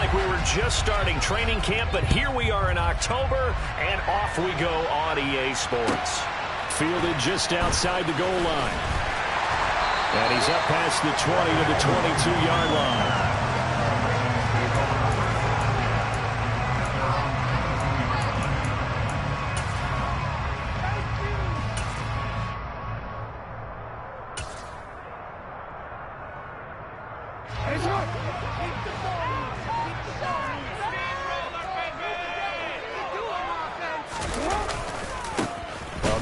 like we were just starting training camp, but here we are in October, and off we go on EA Sports. Fielded just outside the goal line. And he's up past the 20 to the 22-yard line.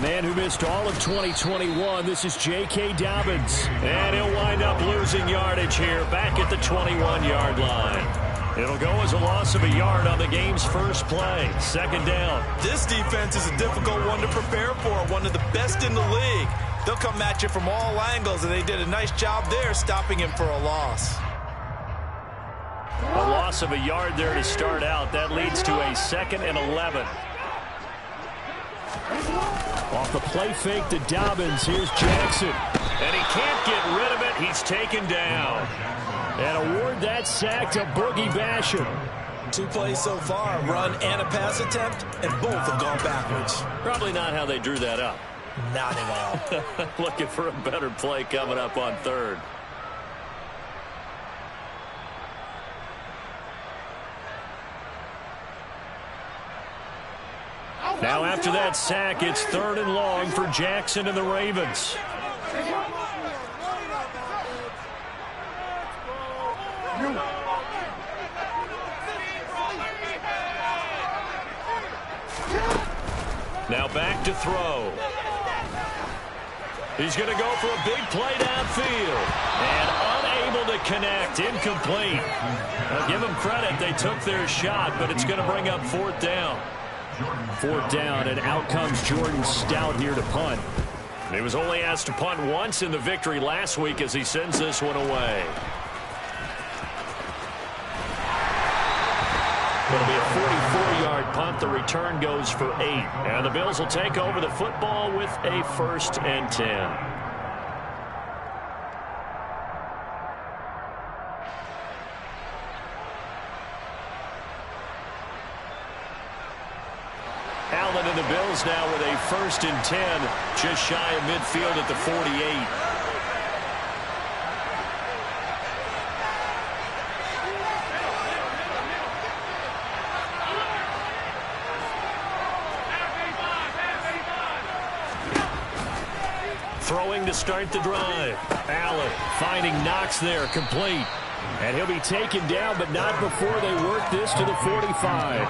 Man who missed all of 2021, this is J.K. Dobbins. And he'll wind up losing yardage here, back at the 21-yard line. It'll go as a loss of a yard on the game's first play. Second down. This defense is a difficult one to prepare for, one of the best in the league. They'll come at you from all angles, and they did a nice job there stopping him for a loss. A loss of a yard there to start out. That leads to a 2nd and 11. Off the play fake to Dobbins. Here's Jackson. And he can't get rid of it. He's taken down. And award that sack to Boogie Basham. 2 plays so far, run and a pass attempt, and both have gone backwards. Probably not how they drew that up. Not at all. Looking for a better play coming up on third. Now after that sack, it's 3rd and long for Jackson and the Ravens. Now back to throw. He's going to go for a big play downfield. And unable to connect. Incomplete. Now give them credit. They took their shot, but it's going to bring up 4th down. 4th down, and out comes Jordan Stout here to punt. He was only asked to punt once in the victory last week as he sends this one away. It'll be a 44-yard punt. The return goes for 8. And the Bills will take over the football with a 1st and 10. Allen and the Bills now with a 1st and 10, just shy of midfield at the 48. Throwing to start the drive. Allen finding Knox there, complete. And he'll be taken down, but not before they work this to the 45.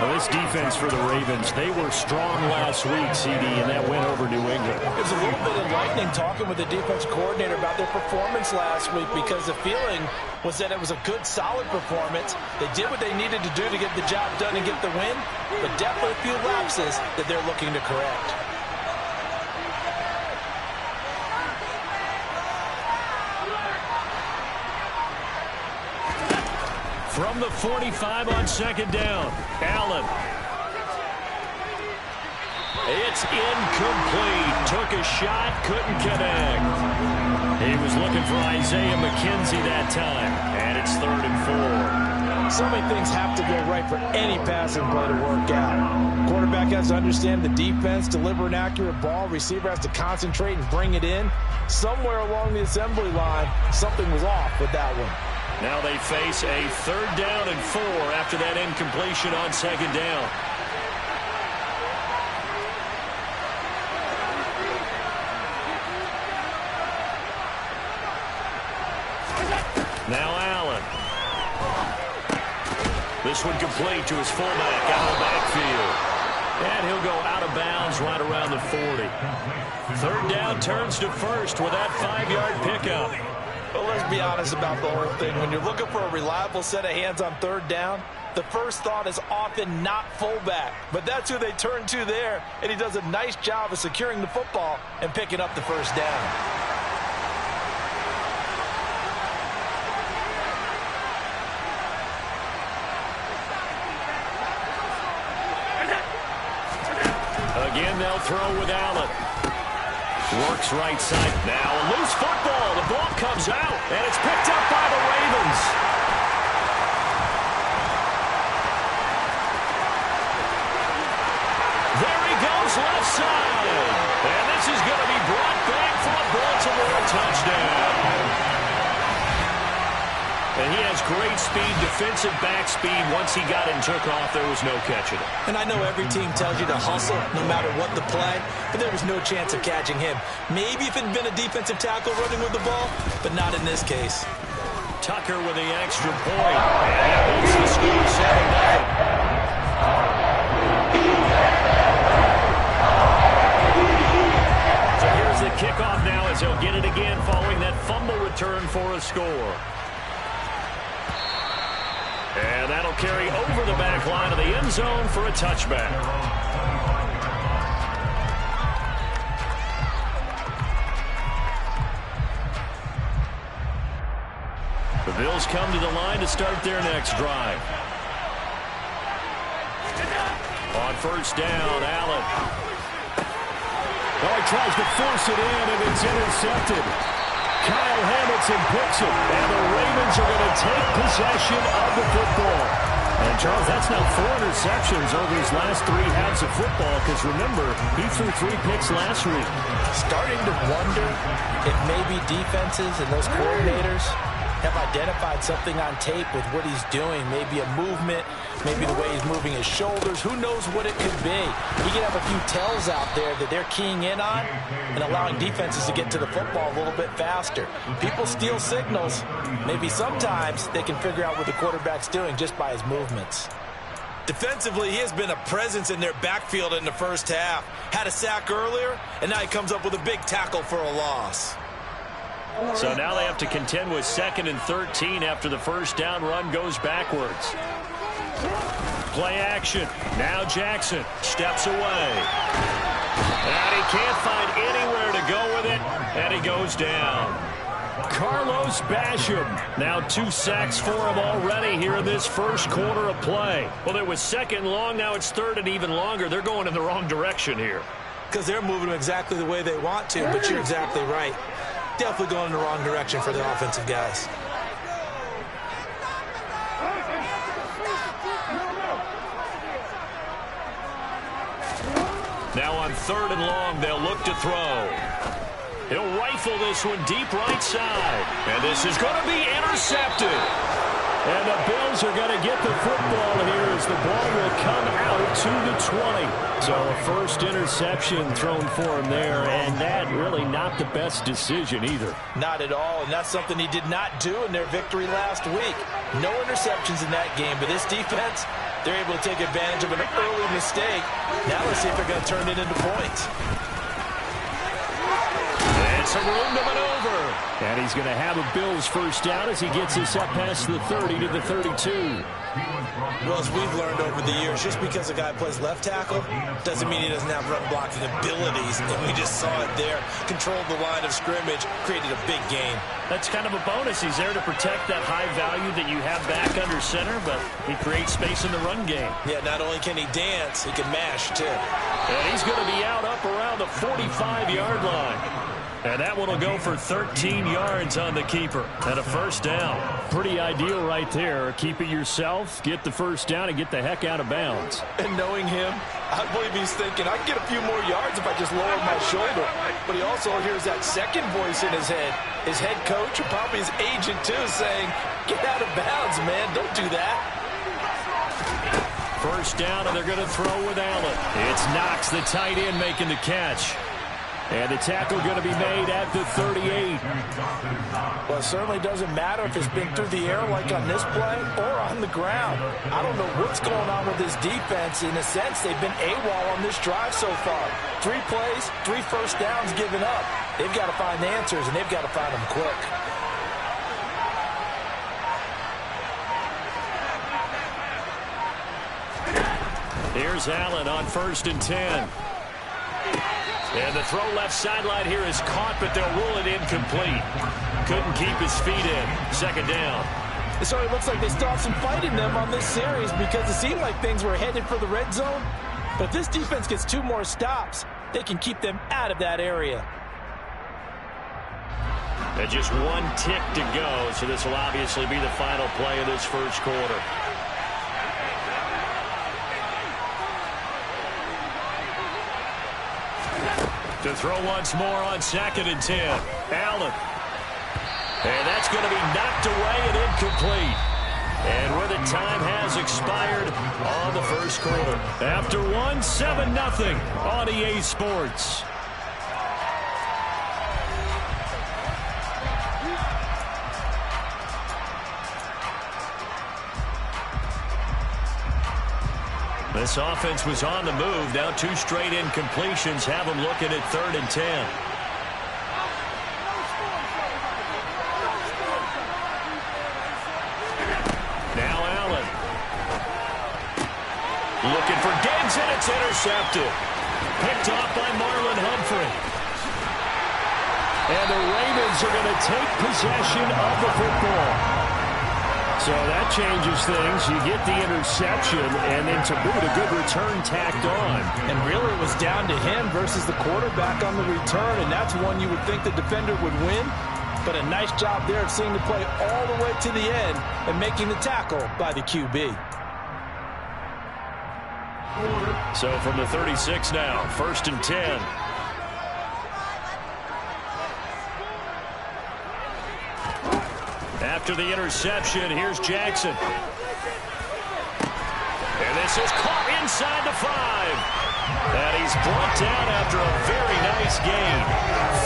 Well, this defense for the Ravens, they were strong last week, CD, and that went over New England. It was a little bit enlightening talking with the defense coordinator about their performance last week because the feeling was that it was a good, solid performance. They did what they needed to do to get the job done and get the win, but definitely a few lapses that they're looking to correct. From the 45 on 2nd down, Allen. It's incomplete. Took a shot, couldn't connect. He was looking for Isaiah McKenzie that time, and it's 3rd and 4. So many things have to go right for any passing play to work out. Quarterback has to understand the defense, deliver an accurate ball. Receiver has to concentrate and bring it in. Somewhere along the assembly line, something was off with that one. Now they face a 3rd down and 4 after that incompletion on 2nd down. Now Allen. This one complete to his fullback out of the backfield. And he'll go out of bounds right around the 40. 3rd down turns to 1st with that 5-yard pickup. Well, let's be honest about the whole thing. When you're looking for a reliable set of hands on 3rd down, the first thought is often not fullback. But that's who they turn to there, and he does a nice job of securing the football and picking up the 1st down. Again, they'll throw with Allen. Works right side. Now a loose football. The ball comes out, and it's picked up by the Ravens. goes left side. And this is going to be brought back for a Baltimore touchdown. And he has great speed, defensive back speed. Once he got it and took off, there was no catching it. And I know every team tells you to hustle no matter what the play, but there was no chance of catching him. Maybe if it had been a defensive tackle running with the ball, but not in this case. Tucker with the extra point. And that makes the score 7-0. So here's the kickoff now as he'll get it again following that fumble return for a score. And that'll carry over the back line of the end zone for a touchback. The Bills come to the line to start their next drive. On first down, Allen. Oh, he tries to force it in, and it's intercepted. Kyle Hamilton picks it, and the Ravens are going to take possession of the football. And, Charles, that's now 4 interceptions over his last 3 halves of football, because, remember, he threw 3 picks last week. Starting to wonder if maybe defenses and those coordinators have identified something on tape with what he's doing. Maybe a movement, maybe the way he's moving his shoulders. Who knows what it could be? He could have a few tells out there that they're keying in on and allowing defenses to get to the football a little bit faster. People steal signals. Maybe sometimes they can figure out what the quarterback's doing just by his movements. Defensively, he has been a presence in their backfield in the first half. Had a sack earlier, and now he comes up with a big tackle for a loss. So now they have to contend with 2nd and 13 after the first down run goes backwards. Play action. Now Jackson steps away. And he can't find anywhere to go with it, and he goes down. Carlos Basham. Now 2 sacks for him already here in this first quarter of play. Well, it was 2nd long. Now it's 3rd and even longer. They're going in the wrong direction here. Because they're moving them exactly the way they want to, but you're exactly right. Definitely going in the wrong direction for the offensive guys. Now on 3rd and long, they'll look to throw. He'll rifle this one deep right side. And this is going to be intercepted. And the Bills are going to get the football here as the ball will come out to the 20. So a first interception thrown for him there, and that really not the best decision either. Not at all, and that's something he did not do in their victory last week. No interceptions in that game, but this defense, they're able to take advantage of an early mistake. Now let's see if they're going to turn it into points. And some room to maneuver. And he's going to have a Bills first down as he gets us up past the 30 to the 32. Well, as we've learned over the years, just because a guy plays left tackle doesn't mean he doesn't have run blocking abilities. And we just saw it there. Controlled the line of scrimmage, created a big gain. That's kind of a bonus. He's there to protect that high value that you have back under center, but he creates space in the run game. Yeah, not only can he dance, he can mash, too. And he's going to be out up around the 45-yard line. And that one will go for 13 yards on the keeper and a first down. Pretty ideal right there. Keep it yourself, get the first down, and get the heck out of bounds. And knowing him, I believe he's thinking, I can get a few more yards if I just lower my shoulder. But he also hears that second voice in his head. His head coach, or probably his agent too, saying, get out of bounds, man. Don't do that. First down, and they're going to throw with Allen. It's Knox, the tight end, making the catch. And the tackle going to be made at the 38. Well, it certainly doesn't matter if it's been through the air like on this play or on the ground. I don't know what's going on with this defense. In a sense, they've been AWOL on this drive so far. 3 plays, 3 first downs given up. They've got to find the answers, and they've got to find them quick. Here's Allen on 1st and 10. And the throw left sideline here is caught, but they'll rule it incomplete. Couldn't keep his feet in. 2nd down. It sort of looks like they still have some fight in them on this series because it seemed like things were headed for the red zone. But if this defense gets 2 more stops, they can keep them out of that area. And just 1 tick to go, so this will obviously be the final play of this first quarter. To throw once more on 2nd and 10. Allen. And that's going to be knocked away and incomplete. And where the time has expired on the first quarter. After 7-0 on EA Sports. This offense was on the move. Now 2 straight incompletions have them looking at 3rd and 10. Now Allen. Looking for Diggs, and it's intercepted. Picked off by Marlon Humphrey. And the Ravens are going to take possession of the football. So that changes things. You get the interception, and then to boot, a good return tacked on. And really, it was down to him versus the quarterback on the return, and that's one you would think the defender would win. But a nice job there of seeing the play all the way to the end and making the tackle by the QB. So from the 36 now, 1st and 10. After the interception, here's Jackson. And this is caught inside the 5. And he's brought down after a very nice gain.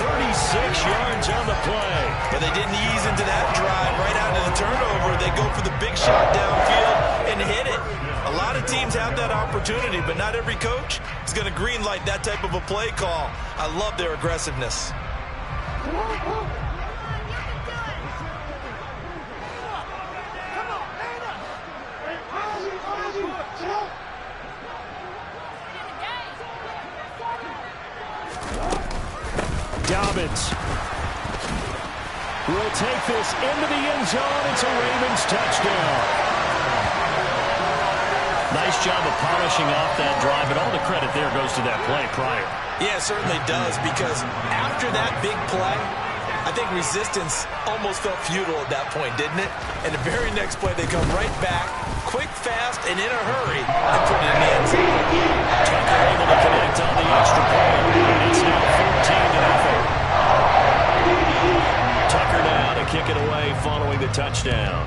36 yards on the play. But they didn't ease into that drive right out of the turnover. They go for the big shot downfield and hit it. A lot of teams have that opportunity, but not every coach is going to green light that type of a play call. I love their aggressiveness. Dobbins will take this into the end zone. It's a Ravens touchdown. Nice job of polishing off that drive, but all the credit there goes to that play prior. Yeah, it certainly does, because after that big play, I think resistance almost felt futile at that point, didn't it? And the very next play, they come right back, quick, fast, and in a hurry, and put it in the end zone. Tucker able to connect on the extra point. It's now 14-0. Tucker now to kick it away following the touchdown.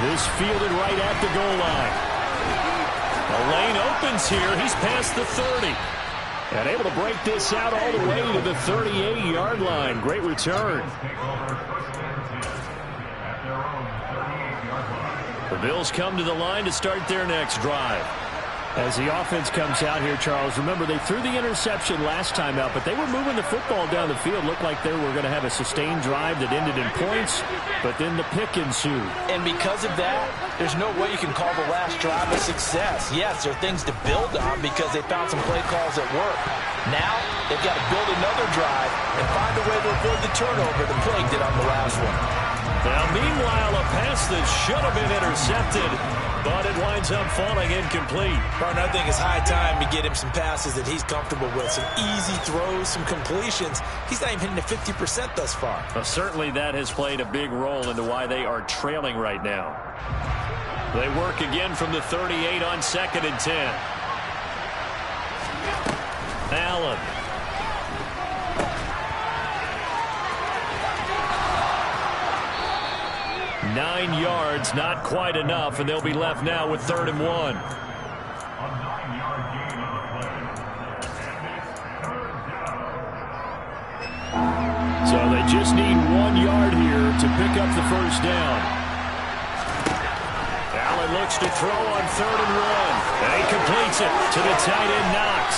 This fielded right at the goal line. The lane opens here. He's past the 30. And able to break this out all the way to the 38-yard line. Great return. The Bills come to the line to start their next drive. As the offense comes out here, Charles, remember they threw the interception last time out, but they were moving the football down the field. Looked like they were going to have a sustained drive that ended in points, but then the pick ensued. And because of that, there's no way you can call the last drive a success. Yes, there are things to build on because they found some play calls at work. Now, they've got to build another drive and find a way to avoid the turnover the plague did on the last one. Now, meanwhile, a pass that should have been intercepted, but it winds up falling incomplete. Martin, I think it's high time to get him some passes that he's comfortable with. Some easy throws, some completions. He's not even hitting the 50% thus far. Well, certainly that has played a big role into why they are trailing right now. They work again from the 38 on 2nd and 10. Allen. Nine yards, not quite enough, and they'll be left now with 3rd and 1. So they just need 1 yard here to pick up the first down. Allen looks to throw on 3rd and 1. And he completes it to the tight end, Knox.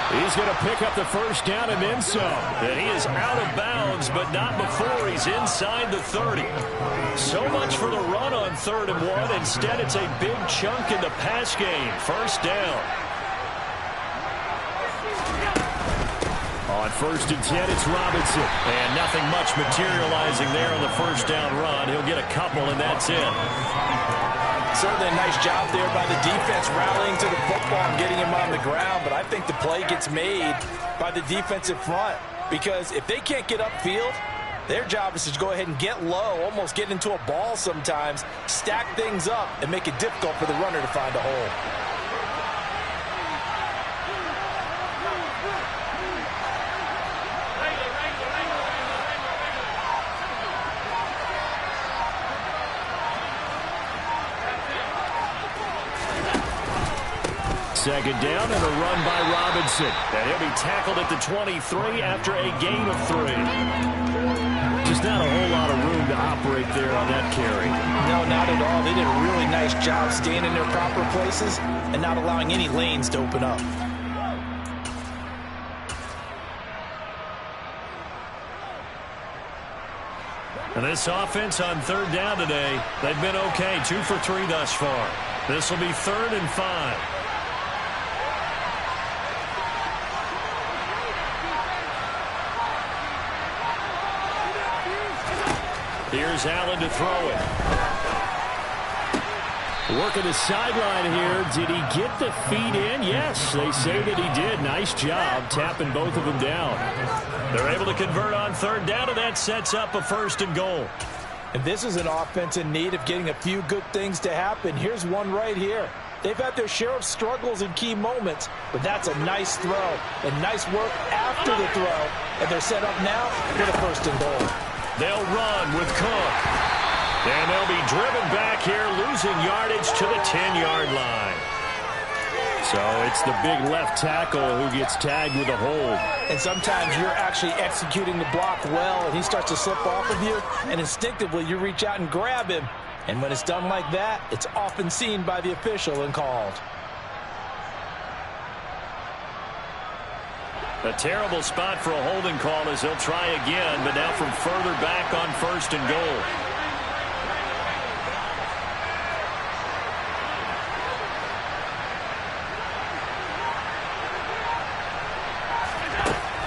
He's going to pick up the first down and then some. And he is out of bounds, but not before he's inside the 30. So much for the run on 3rd and 1. Instead, it's a big chunk in the pass game. First down. On 1st and 10, it's Robinson. And nothing much materializing there on the first down run. He'll get a couple, and that's it. Certainly a nice job there by the defense rallying to the football and getting him on the ground, but I think the play gets made by the defensive front because if they can't get upfield, their job is to go ahead and get low, almost get into a ball sometimes, stack things up, and make it difficult for the runner to find a hole. second down and a run by Robinson. And he'll be tackled at the 23 after a gain of 3. Just not a whole lot of room to operate there on that carry. No, not at all. They did a really nice job staying in their proper places and not allowing any lanes to open up. And this offense on third down today, they've been okay. 2 for 3 thus far. This will be 3rd and 5. Here's Allen to throw it. Working the sideline here. Did he get the feet in? Yes, they say that he did. Nice job tapping both of them down. They're able to convert on third down, and that sets up a 1st and goal. And this is an offense in need of getting a few good things to happen. Here's one right here. They've had their share of struggles in key moments, but that's a nice throw and nice work after the throw. And they're set up now with a 1st and goal. They'll run with Cook. And they'll be driven back here, losing yardage to the 10-yard line. So it's the big left tackle who gets tagged with a hold. And sometimes you're actually executing the block well, and he starts to slip off of you, and instinctively you reach out and grab him. And when it's done like that, it's often seen by the official and called. A terrible spot for a holding call as they'll try again, but now from further back on 1st and goal.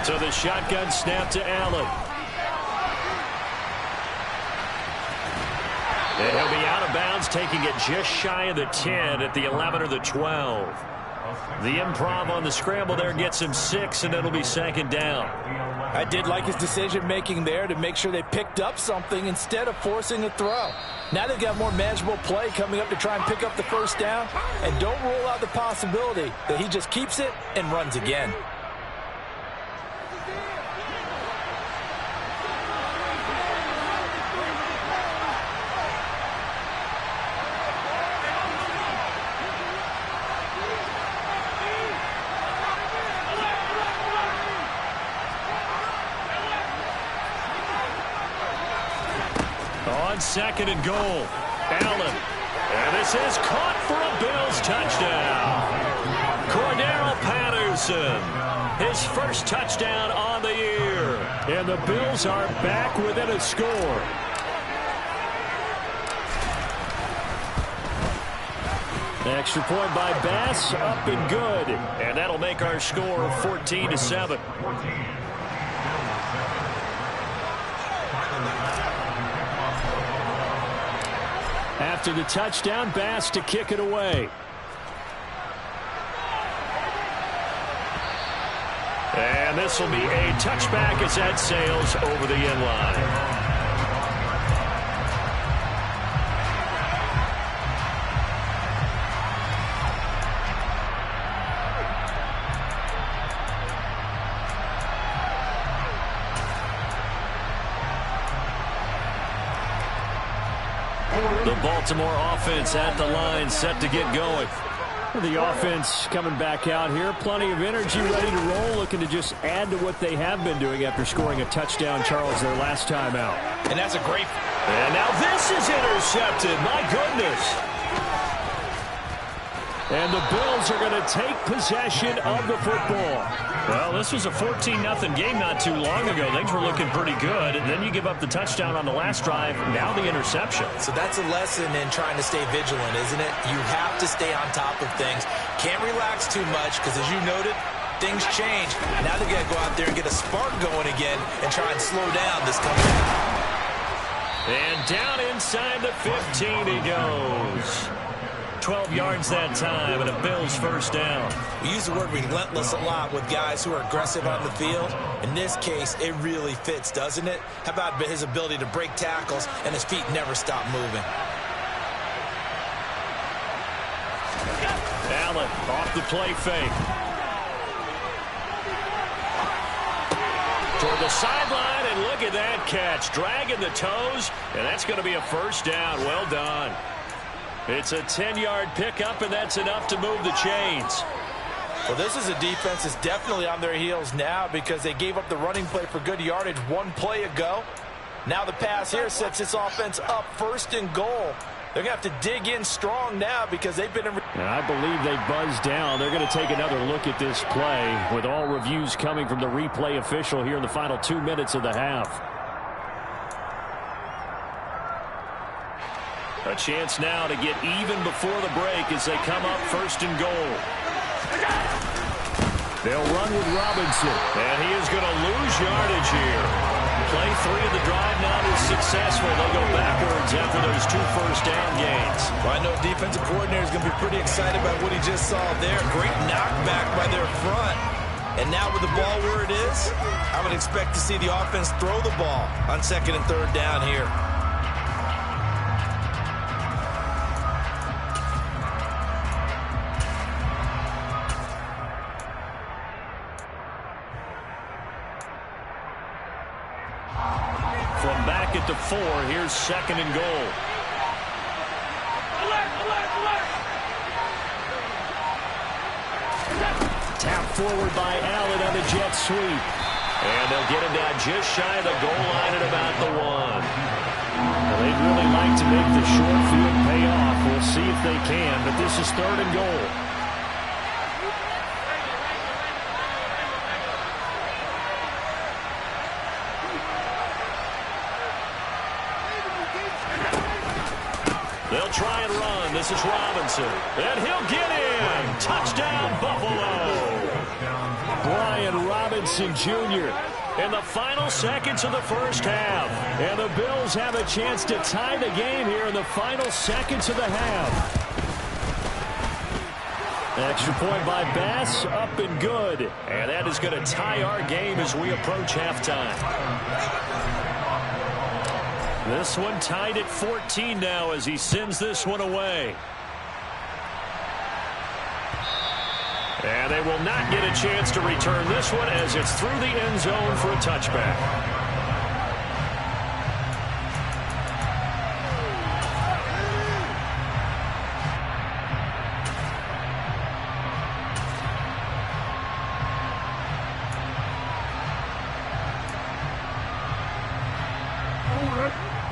So the shotgun snap to Allen. And he'll be out of bounds, taking it just shy of the 10 at the 11 or the 12. The improv on the scramble there gets him 6, and it'll be 2nd down. I did like his decision-making there to make sure they picked up something instead of forcing a throw. Now they've got more manageable play coming up to try and pick up the 1st down, and don't rule out the possibility that he just keeps it and runs again. On 2nd and goal, Allen. And this is caught for a Bills touchdown. Cordarrelle Patterson, his 1st touchdown on the year. And the Bills are back within a score. Extra point by Bass, up and good. And that'll make our score 14-7. After the touchdown, Bass to kick it away. And this will be a touchback as that sails over the end line. The Baltimore offense at the line, set to get going. The offense coming back out here. Plenty of energy, ready to roll, looking to just add to what they have been doing after scoring a touchdown, Charles, their last time out. And that's a great... And now this is intercepted. My goodness. And the Bills are going to take possession of the football. Well, this was a 14-0 game not too long ago. Things were looking pretty good. And then you give up the touchdown on the last drive. Now the interception. So that's a lesson in trying to stay vigilant, isn't it? You have to stay on top of things. Can't relax too much because, as you noted, things change. Now they've got to go out there and get a spark going again and try and slow down this comeback. And down inside the 15 he goes. 12 yards that time, and a Bills 1st down. We use the word relentless a lot with guys who are aggressive on the field. In this case, it really fits, doesn't it? How about his ability to break tackles and his feet never stop moving? Allen off the play fake. Toward the sideline, and look at that catch. Dragging the toes, and that's going to be a 1st down. Well done. It's a 10-yard pickup, and that's enough to move the chains. Well, this is a defense that's definitely on their heels now because they gave up the running play for good yardage one play ago. Now the pass here sets this offense up 1st and goal. They're going to have to dig in strong now because they've been in. And I believe they buzzed down. They're going to take another look at this play with all reviews coming from the replay official here in the final 2 minutes of the half. A chance now to get even before the break as they come up 1st and goal. They'll run with Robinson. And he is going to lose yardage here. Play 3 of the drive now is successful. They go backwards after those 2 first-down gains. Well, I know defensive coordinator is going to be pretty excited about what he just saw there. Great knockback by their front. And now with the ball where it is, I would expect to see the offense throw the ball on 2nd and 3rd down here. From back at the 4, here's 2nd and goal. Tap forward by Allen on the jet sweep. And they'll get him down just shy of the goal line at about the 1. Well, they'd really like to make the short field pay off. We'll see if they can, but this is 3rd and goal. They'll try and run. This is Robinson. And he'll get in. Touchdown, Buffalo. Brian Robinson Jr. in the final seconds of the first half. And the Bills have a chance to tie the game here in the final seconds of the half. Extra point by Bass, up and good. And that is going to tie our game as we approach halftime. This one tied at 14 now as he sends this one away. And they will not get a chance to return this one as it's through the end zone for a touchback.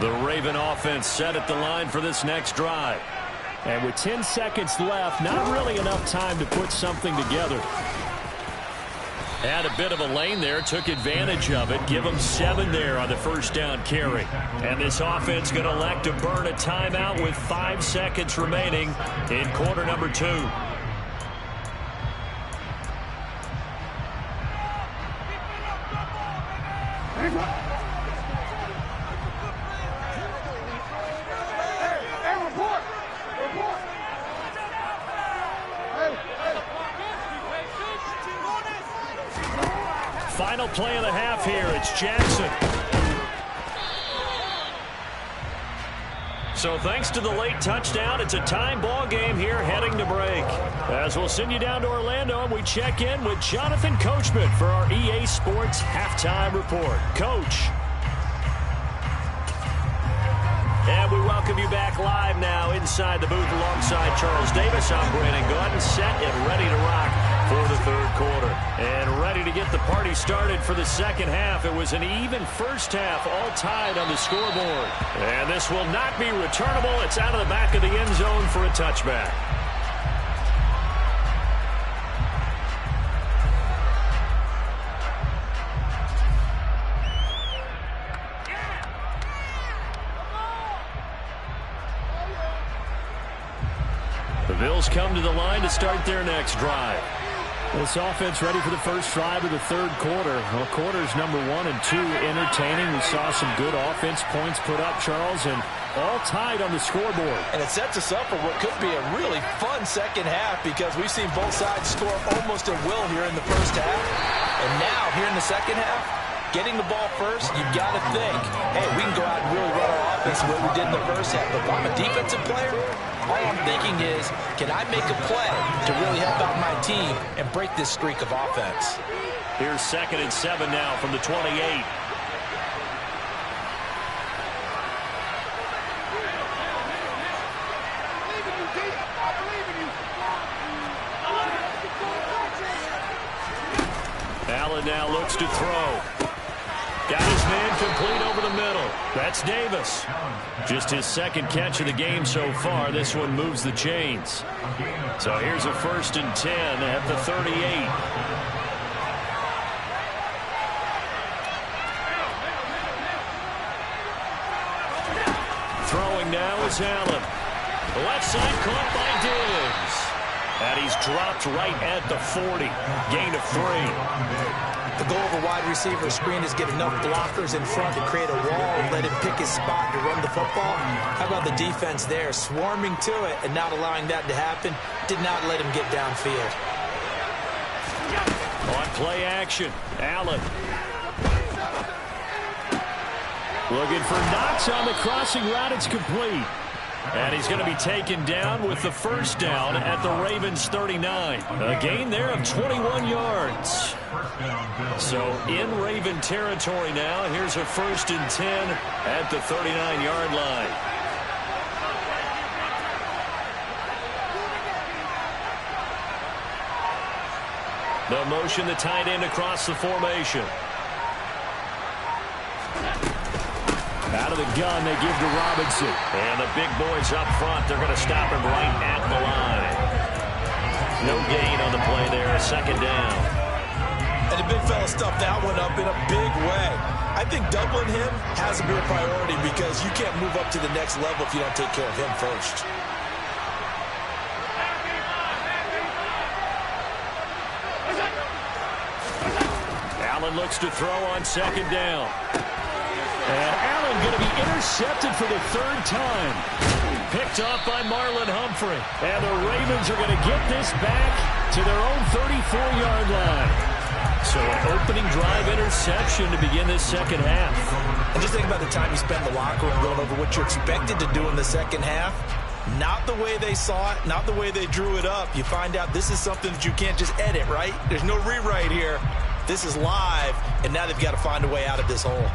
The Raven offense set at the line for this next drive. And with 10 seconds left, not really enough time to put something together. Had a bit of a lane there, took advantage of it. Give them 7 there on the first down carry. And this offense going to elect to burn a timeout with 5 seconds remaining in quarter number 2. Final play of the half here. It's Jackson. So thanks to the late touchdown, it's a time ball game here heading to break. As we'll send you down to Orlando, and we check in with Jonathan Coachman for our EA Sports Halftime Report. Coach. And we welcome you back live now inside the booth alongside Charles Davis. I'm Brandon Gaudin, set and ready to rock for the third quarter. And ready to get the party started for the second half. It was an even first half, all tied on the scoreboard. And this will not be returnable. It's out of the back of the end zone for a touchback. The Bills come to the line to start their next drive. This offense ready for the first drive of the third quarter. Well, quarters number 1 and 2 entertaining. We saw some good offense points put up, Charles, and all tied on the scoreboard. And it sets us up for what could be a really fun second half because we've seen both sides score almost at will here in the first half. And now, here in the second half, getting the ball first, you've got to think, hey, we can go out and really run our offense the way we did in the first half. But if I'm a defensive player, all I'm thinking is, can I make a play to really help out my team and break this streak of offense? Here's 2nd and 7 now from the 28. Allen now looks to throw. Got his man complete over the middle. That's Davis. Just his second catch of the game so far. This one moves the chains. So here's a 1st and 10 at the 38. Throwing now is Allen. The left side caught by Diggs. And he's dropped right at the 40. Gain of 3. The goal of a wide receiver screen is get enough blockers in front to create a wall and let him pick his spot to run the football. How about the defense there, swarming to it and not allowing that to happen? Did not let him get downfield. On play action, Allen. Looking for Knox on the crossing route. It's complete. And he's going to be taken down with the first down at the Ravens 39. A gain there of 21 yards. So in Raven territory now. Here's a 1st and 10 at the 39-yard line. The motion, the tight end across the formation. Out of the gun, they give to Robinson. And the big boys up front, they're going to stop him right at the line. No gain on the play there, a 2nd down. And the big fella stuffed that one up in a big way. I think doubling him has to be a priority because you can't move up to the next level if you don't take care of him first. Allen looks to throw on 2nd down. And Allen going to be intercepted for the 3rd time. Picked off by Marlon Humphrey. And the Ravens are going to get this back to their own 34-yard line. So an opening drive interception to begin this second half. And just think about the time you spend in the locker room going over what you're expected to do in the second half. Not the way they saw it, not the way they drew it up. You find out this is something that you can't just edit, right? There's no rewrite here. This is live, and now they've got to find a way out of this hole.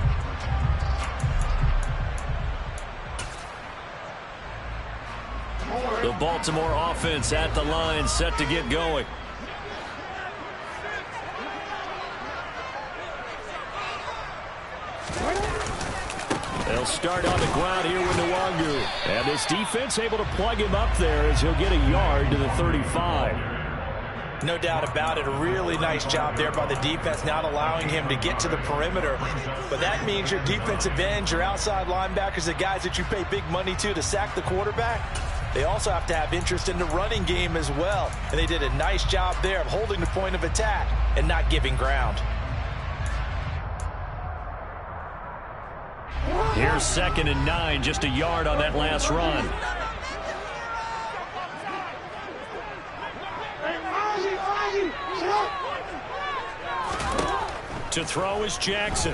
The Baltimore offense at the line, set to get going. They'll start on the ground here with Nwangu. And this defense able to plug him up there as he'll get a yard to the 35. No doubt about it. A really nice job there by the defense, not allowing him to get to the perimeter. But that means your defensive ends, your outside linebackers, the guys that you pay big money to sack the quarterback, they also have to have interest in the running game as well. And they did a nice job there of holding the point of attack and not giving ground. Here's 2nd and 9, just a yard on that last run. To throw is Jackson.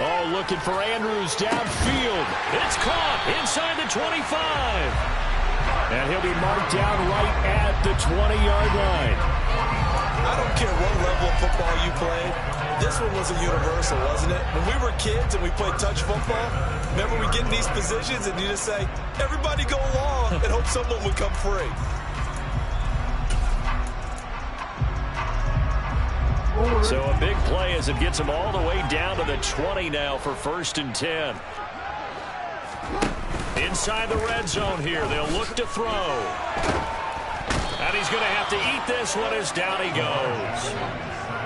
Oh, looking for Andrews downfield. It's caught inside the 25. And he'll be marked down right at the 20-yard line. I don't care what level of football you played. This one was a universal, wasn't it? When we were kids and we played touch football, remember we get in these positions and you just say, everybody go along and hope someone would come free. So a big play as it gets him all the way down to the 20 now for 1st and 10. Inside the red zone here, they'll look to throw. And he's going to have to eat this one as down he goes.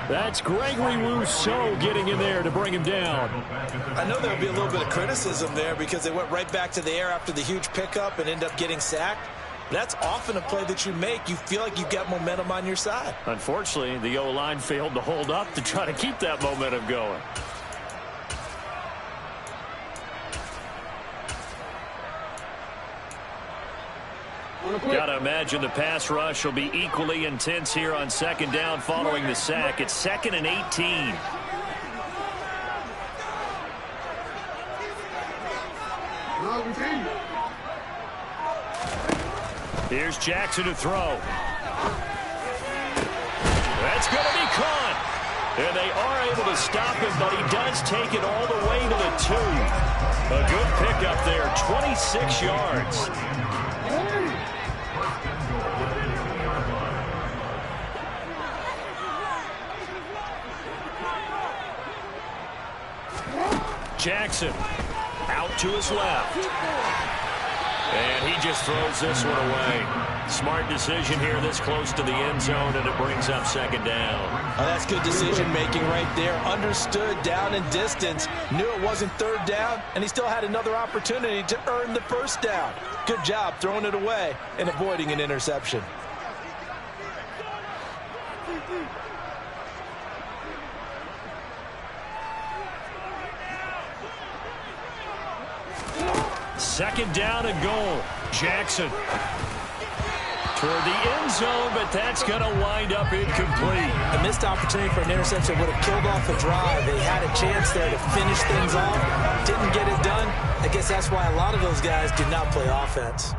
That's Gregory Rousseau getting in there to bring him down. I know there'll be a little bit of criticism there because they went right back to the air after the huge pickup and end up getting sacked. That's often a play that you make. You feel like you've got momentum on your side. Unfortunately, the O-line failed to hold up to try to keep that momentum going. Got to imagine the pass rush will be equally intense here on 2nd down following the sack. It's 2nd and 18. Here's Jackson to throw. That's going to be caught. And they are able to stop him, but he does take it all the way to the 2. A good pickup there, 26 yards. Jackson out to his left. And he just throws this one away. Smart decision here this close to the end zone, and it brings up second down. Oh, that's good decision-making right there. Understood down and distance. Knew it wasn't third down, and he still had another opportunity to earn the first down. Good job throwing it away and avoiding an interception. Second down and goal. Jackson toward the end zone, but that's going to wind up incomplete. A missed opportunity for an interception would have killed off the drive. They had a chance there to finish things off. Didn't get it done. I guess that's why a lot of those guys did not play offense.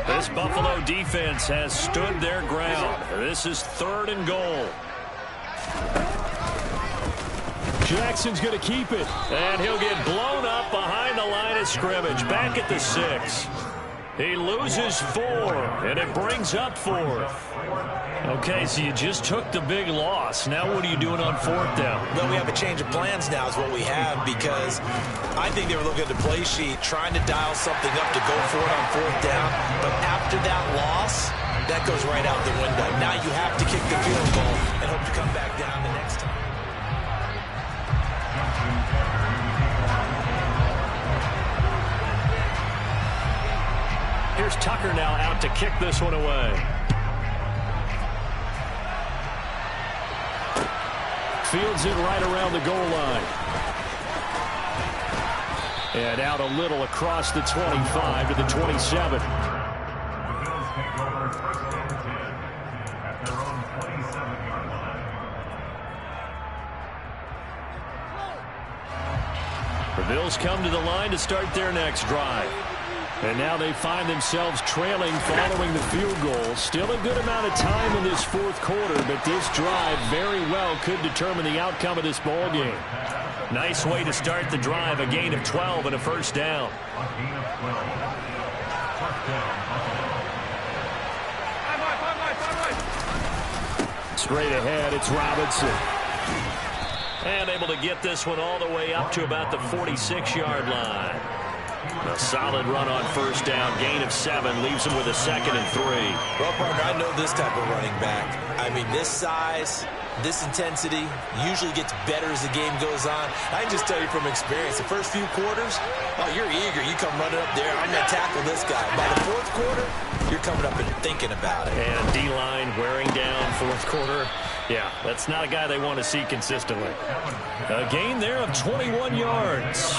This Buffalo defense has stood their ground. This is third and goal. Jackson's going to keep it. And he'll get blown up behind the line of scrimmage. Back at the 6. He loses 4, and it brings up 4th. Okay, so you just took the big loss. Now what are you doing on 4th down? Well, we have a change of plans now is what we have, because I think they were looking at the play sheet, trying to dial something up to go for it on 4th down. But after that loss, that goes right out the window. Now you have to kick the field goal and hope to come back down the next time. Here's Tucker now out to kick this one away. Fields it right around the goal line. And out a little across the 25 to the 27. The Bills come to the line to start their next drive. And now they find themselves trailing following the field goal. Still a good amount of time in this 4th quarter, but this drive very well could determine the outcome of this ball game. Nice way to start the drive, a gain of 12 and a first down. Straight ahead, it's Robinson. And able to get this one all the way up to about the 46-yard line. A solid run on first down, gain of 7, leaves him with a 2nd and 3. Well, partner, I know this type of running back. I mean, this size, this intensity usually gets better as the game goes on. I can just tell you from experience, the first few quarters, oh, you're eager. You come running up there, I'm going to tackle this guy. By the 4th quarter, you're coming up and thinking about it. And D-line wearing down 4th quarter. Yeah, that's not a guy they want to see consistently. A gain there of 21 yards.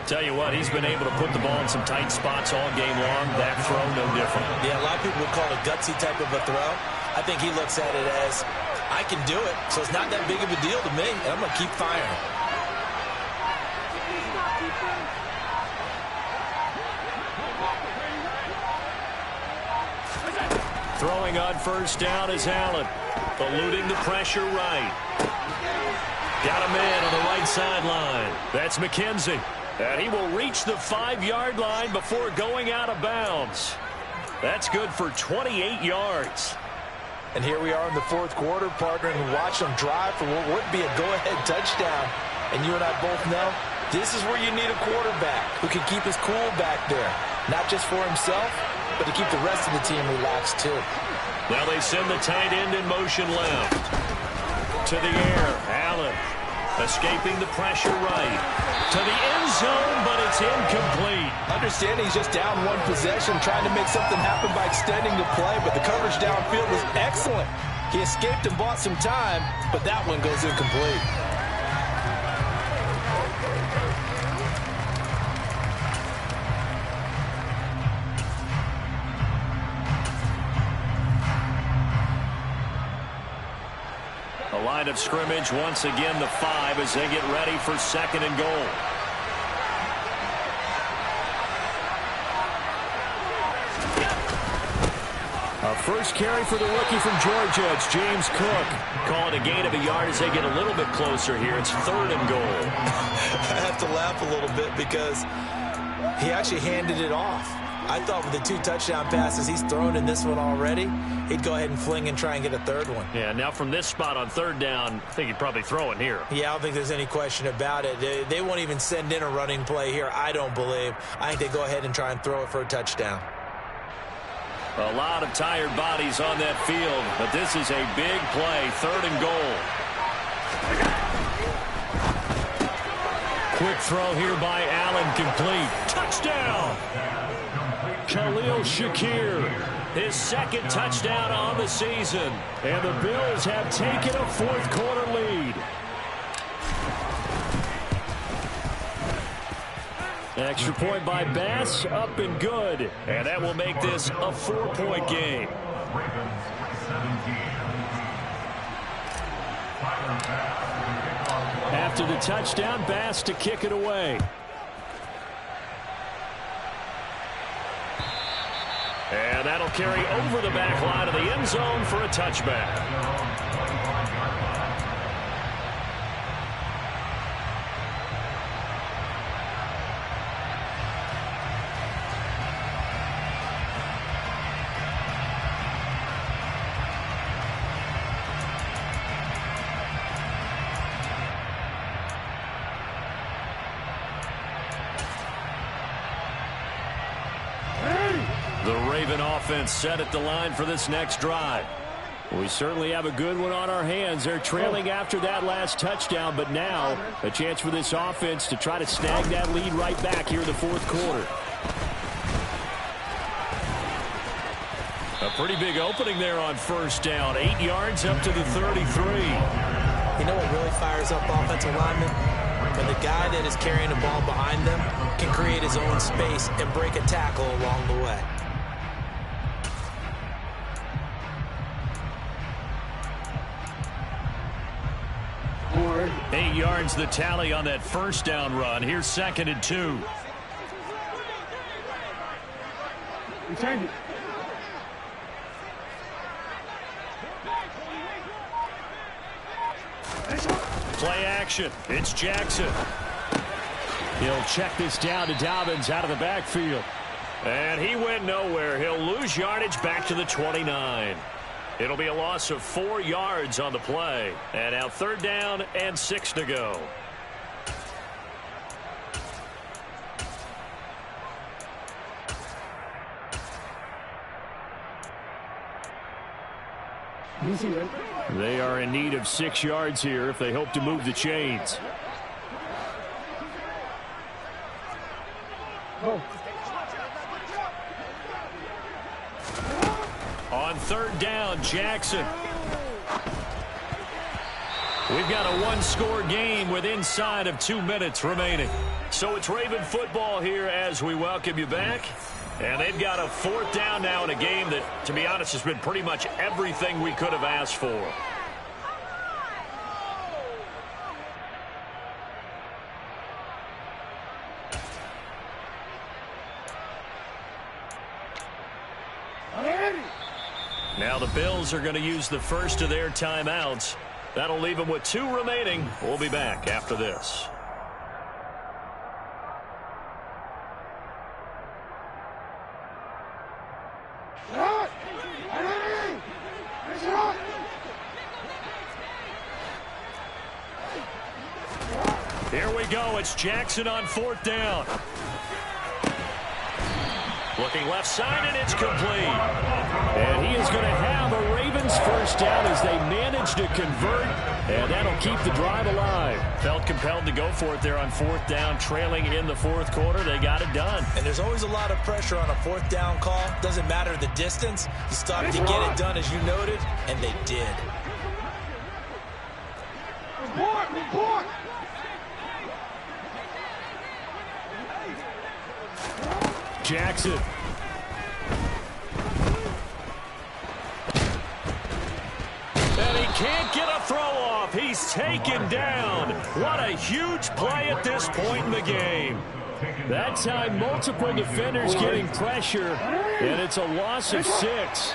Tell you what, he's been able to put the ball in some tight spots all game long. That throw, no different. Yeah, a lot of people would call it a gutsy type of a throw. I think he looks at it as, I can do it, so it's not that big of a deal to me, and I'm going to keep firing. Throwing on first down is Allen. Eluding the pressure right. Got a man on the right sideline. That's McKenzie. And he will reach the 5-yard line before going out of bounds. That's good for 28 yards. And here we are in the 4th quarter, partner, and watch them drive for what would be a go-ahead touchdown. And you and I both know this is where you need a quarterback who can keep his cool back there. Not just for himself, but to keep the rest of the team relaxed too. Now they send the tight end in motion left. To the air, Allen. Escaping the pressure right. To the end zone, but it's incomplete. Understand he's just down one possession, trying to make something happen by extending the play, but the coverage downfield was excellent. He escaped and bought some time, but that one goes incomplete. A line of scrimmage once again, the 5 as they get ready for 2nd and goal. A first carry for the rookie from Georgia. It's James Cook. Call it a gain of a yard as they get a little bit closer here. It's 3rd and goal. I have to laugh a little bit because he actually handed it off. I thought with the 2 touchdown passes he's thrown in this one already, he'd go ahead and fling and try and get a 3rd one. Yeah, now from this spot on 3rd down, I think he'd probably throw it here. Yeah, I don't think there's any question about it. They won't even send in a running play here, I don't believe. I think they go ahead and try and throw it for a touchdown. A lot of tired bodies on that field, but this is a big play, 3rd and goal. Quick throw here by Allen, complete. Touchdown! Khalil Shakir. His 2nd touchdown on the season. And the Bills have taken a 4th quarter lead. Extra point by Bass, up and good. And that will make this a 4-point game. After the touchdown, Bass to kick it away. And that'll carry over the back line of the end zone for a touchback. The Raven offense set at the line for this next drive. We certainly have a good one on our hands. They're trailing after that last touchdown, but now a chance for this offense to try to snag that lead right back here in the 4th quarter. A pretty big opening there on 1st down. 8 yards up to the 33. You know what really fires up offensive linemen? When the guy that is carrying the ball behind them can create his own space and break a tackle along the way. 8 yards the tally on that 1st down run. Here's 2nd and 2. Play action. It's Jackson. He'll check this down to Dobbins out of the backfield. And he went nowhere. He'll lose yardage back to the 29. It'll be a loss of 4 yards on the play. And now 3rd down and 6 to go. They are in need of 6 yards here if they hope to move the chains. On 3rd down, Jackson. We've got a 1-score game with inside of 2 minutes remaining. So it's Raven football here as we welcome you back. And they've got a 4th down now in a game that, to be honest, has been pretty much everything we could have asked for. Now the Bills are going to use the first of their timeouts. That'll leave them with 2 remaining. We'll be back after this. Here we go. It's Jackson on 4th down. Looking left side, and it's complete. And he is going to have a Ravens 1st down as they manage to convert, and that'll keep the drive alive. Felt compelled to go for it there on 4th down, trailing in the 4th quarter. They got it done. And there's always a lot of pressure on a 4th down call. Doesn't matter the distance. You started to get it done, as you noted, and they did. Report! Jackson. And he can't get a throw off. He's taken down. What a huge play at this point in the game. That time, multiple defenders getting pressure, and it's a loss of 6.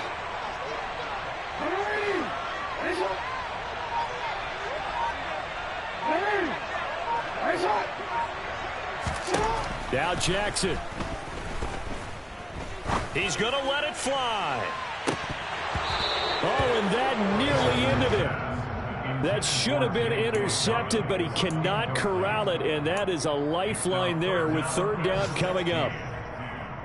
Now Jackson. He's going to let it fly. Oh, and that nearly ended it. That should have been intercepted, but he cannot corral it, and that is a lifeline there with third down coming up.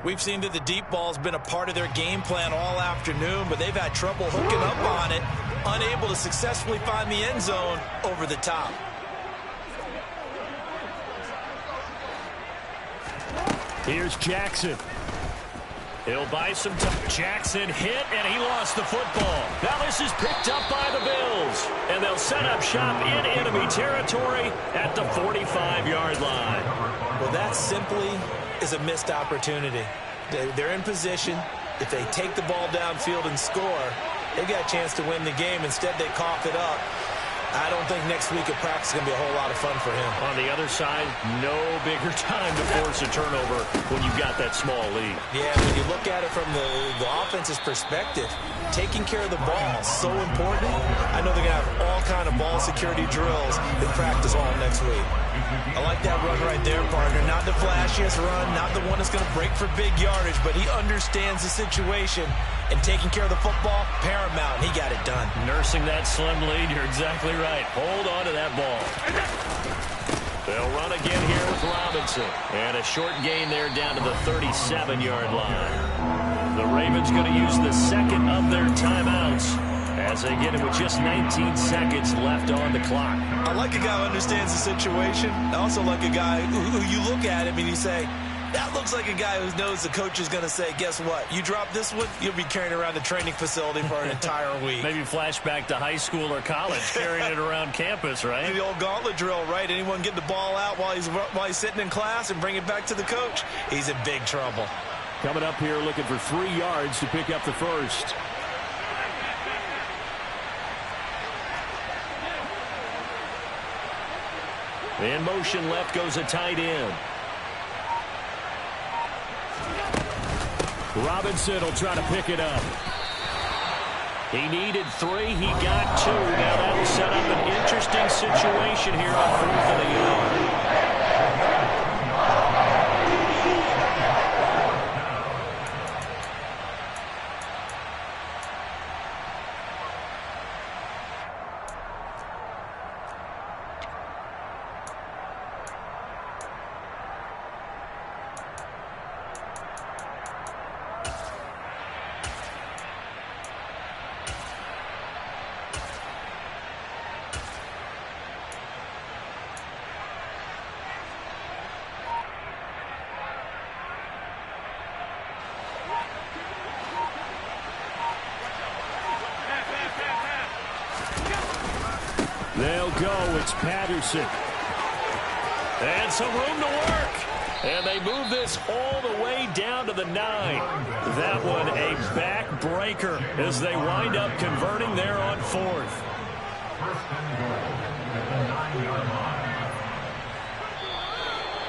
We've seen that the deep ball has been a part of their game plan all afternoon, but they've had trouble hooking up on it, unable to successfully find the end zone over the top. Here's Jackson. He'll buy some time. Jackson hit, and he lost the football. Now this is picked up by the Bills, and they'll set up shop in enemy territory at the 45-yard line. Well, that simply is a missed opportunity. They're in position. If they take the ball downfield and score, they've got a chance to win the game. Instead, they cough it up. I don't think next week at practice is going to be a whole lot of fun for him. On the other side, no bigger time to force a turnover when you've got that small lead. Yeah, when you look at it from the offense's perspective, taking care of the ball is so important. I know they're going to have all kind of ball security drills in practice all next week. I like that run right there, partner. Not the flashiest run, not the one that's going to break for big yardage, but he understands the situation, and taking care of the football, paramount, and he got it done. Nursing that slim lead, you're exactly right. Hold on to that ball. They'll run again here with Robinson. And a short gain there down to the 37-yard line. The Ravens going to use the second of their timeouts as they get it with just 19 seconds left on the clock. I like a guy who understands the situation. I also like a guy who you look at him and you say, that looks like a guy who knows the coach is going to say, guess what? You drop this one, you'll be carrying around the training facility for an entire week. Maybe flashback to high school or college, carrying it around campus, right? The old gauntlet drill, right? Anyone get the ball out while he's sitting in class and bring it back to the coach? He's in big trouble. Coming up here looking for 3 yards to pick up the first. In motion left goes a tight end. Robinson will try to pick it up. He needed 3. He got 2. Now that'll set up an interesting situation here on 4th and a yard. They'll go. It's Patterson. And some room to work. And they move this all the way down to the 9. That one a backbreaker as they wind up converting there on 4th.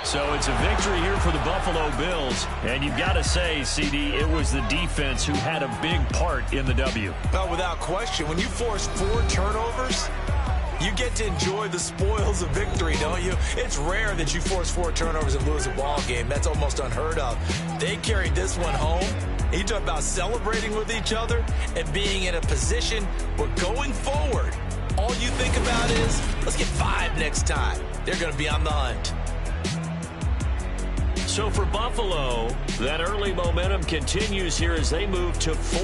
So it's a victory here for the Buffalo Bills. And you've got to say, CD, it was the defense who had a big part in the W. Well, without question, when you force 4 turnovers, you get to enjoy the spoils of victory, don't you? It's rare that you force 4 turnovers and lose a ball game. That's almost unheard of. They carried this one home. You talk about celebrating with each other and being in a position where going forward, all you think about is, let's get 5 next time. They're going to be on the hunt. So for Buffalo, that early momentum continues here as they move to 4.